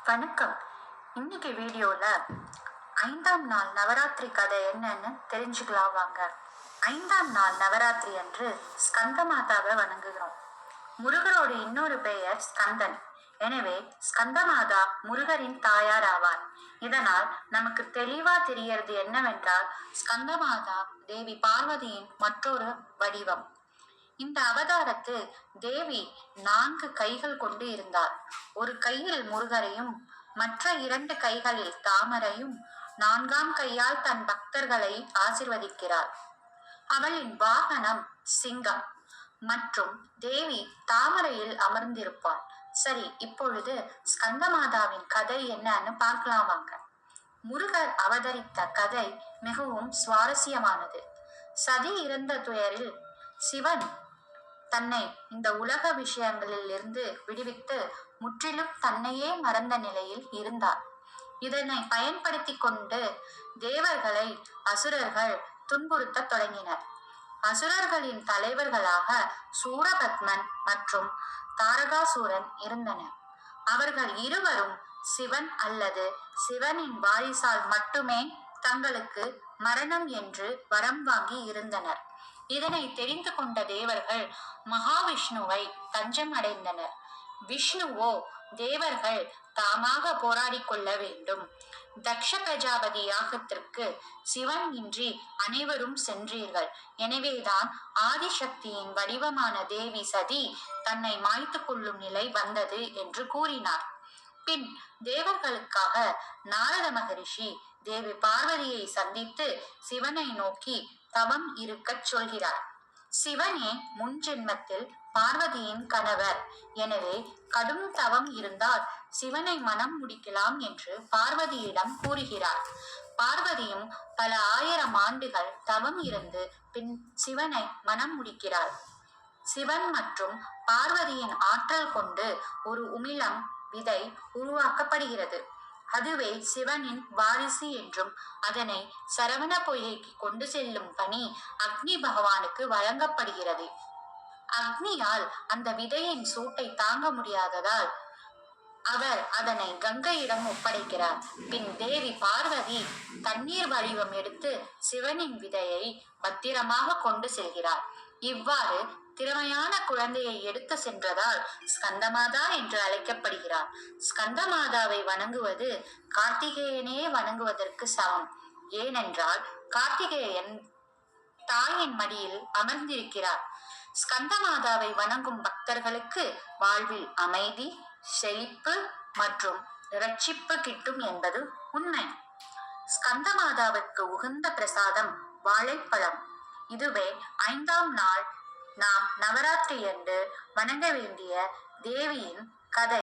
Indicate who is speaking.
Speaker 1: வணக்கம். இன்னைக்கு வீடியோல 5ஆம் நாள் நவராத்திரி கதை என்னன்னு தெரிஞ்சுக்கலாம் வாங்க. 5ஆம் நாள் நவராத்திரி அன்று ஸ்கந்த மாதாவை வணங்குகிறோம். முருகரோட இன்னொரு பெயர் ஸ்கந்தன். எனவே ஸ்கந்தமாதா முருகரின் தாயார் ஆவார். இதனால் நமக்கு தெளிவா தெரியறது என்னவென்றால், ஸ்கந்தமாதா தேவி பார்வதியின் மற்றொரு வடிவம். இந்த அவதாரத்தில் தேவி 4 கைகள் கொண்டு இருந்தார். ஒரு கையில் முருகரையும் மற்ற 2 கைகளில் தாமரையும் 4ஆம் கையால் தன் பக்தர்களை ஆசிர்வதிக்கிறார். அவளின் வாகனம் சிங்கம் மற்றும் தேவி தாமரையில் அமர்ந்திருப்பாள். சரி, இப்பொழுது ஸ்கந்தமாதாவின் கதை என்னன்னு பார்க்கலாம் வாங்க. முருகர் அவதரித்த கதை மிகவும் சுவாரஸ்யமானது. சதி இறந்த துயரில் சிவன் தன்னை இந்த உலக விஷயங்களில் இருந்து விடுவித்து முற்றிலும் தன்னையே மறந்த நிலையில் இருந்தார். இதனை பயன்படுத்தி கொண்டு தேவர்களை அசுரர்கள் துன்புறுத்த தொடங்கினர். அசுரர்களின் தலைவர்களாக சூரபத்மன் மற்றும் தாரகாசூரன் இருந்தனர். அவர்கள் இருவரும் சிவன் அல்லது சிவனின் வாரிசால் மட்டுமே தங்களுக்கு மரணம் என்று வரம் வாங்கி இருந்தனர். இதனை தெரிந்து கொண்ட தேவர்கள் மகாவிஷ்ணுவை தஞ்சம் அடைந்தனர். விஷ்ணுவோ தேவர்கள் தாமாக போராடி கொள்ள வேண்டும். தக்ஷ பிரஜாபதி யாகத்திற்கு சிவன் இன்றி அனைவரும் சென்றீர்கள். எனவேதான் ஆதிசக்தியின் வடிவமான தேவி சதி தன்னை மாய்த்து கொள்ளும் நிலை வந்தது என்று கூறினார். பின் தேவர்களுக்காக நாரத மகரிஷி தேவி பார்வதியை சந்தித்து சிவனை நோக்கி தவம் இருக்கச் சொல்கிறார். சிவனே முன் ஜென்மத்தில் பார்வதியின் கணவர். எனவே கடும் தவம் இருந்தால் சிவனை மனம் முடிக்கலாம் என்று பார்வதியிடம் கூறுகிறார். பார்வதியும் பல 1000 ஆண்டுகள் தவம் இருந்து பின் சிவனை மனம் முடிக்கிறார். சிவன் மற்றும் பார்வதியின் ஆற்றல் கொண்டு ஒரு உமிழம் விதை உருவாக்கப்படுகிறது. அதுவே சிவனின் வாரிசு என்றும் அதனை சரவண பொய்கைக்கு கொண்டு செல்லும் பணி அக்னி பகவானுக்கு வழங்கப்படுகிறது. அக்னியால் அந்த விதையின் சூட்டை தாங்க முடியாததால் அவர் அதனை கங்கையிடம் ஒப்படைக்கிறார். பின் தேவி பார்வதி தண்ணீர் வடிவம் எடுத்து சிவனின் விதையை பத்திரமாக கொண்டு செல்கிறார். இவ்வாறு திறமையான குழந்தையை எடுத்து சென்றதால் ஸ்கந்தமாதா என்று அழைக்கப்படுகிறார். ஸ்கந்தமாதாவை வணங்குவது கார்த்திகேயனே வணங்குவதற்கு சமம். ஏனென்றால் கார்த்திகேயன் தாயின் மடியில் அமர்ந்திருக்கிறார். ஸ்கந்தமாதாவை வணங்கும் பக்தர்களுக்கு வாழ்வில் அமைதி, செழிப்பு மற்றும் இரட்சிப்பு கிட்டும் என்பது உண்மை. ஸ்கந்தமாதாவுக்கு உகந்த பிரசாதம் வாழைப்பழம். இதுவே 5ஆம் நாள் நாம் நவராத்திரி என்று வணங்க வேண்டிய தேவியின் கதை.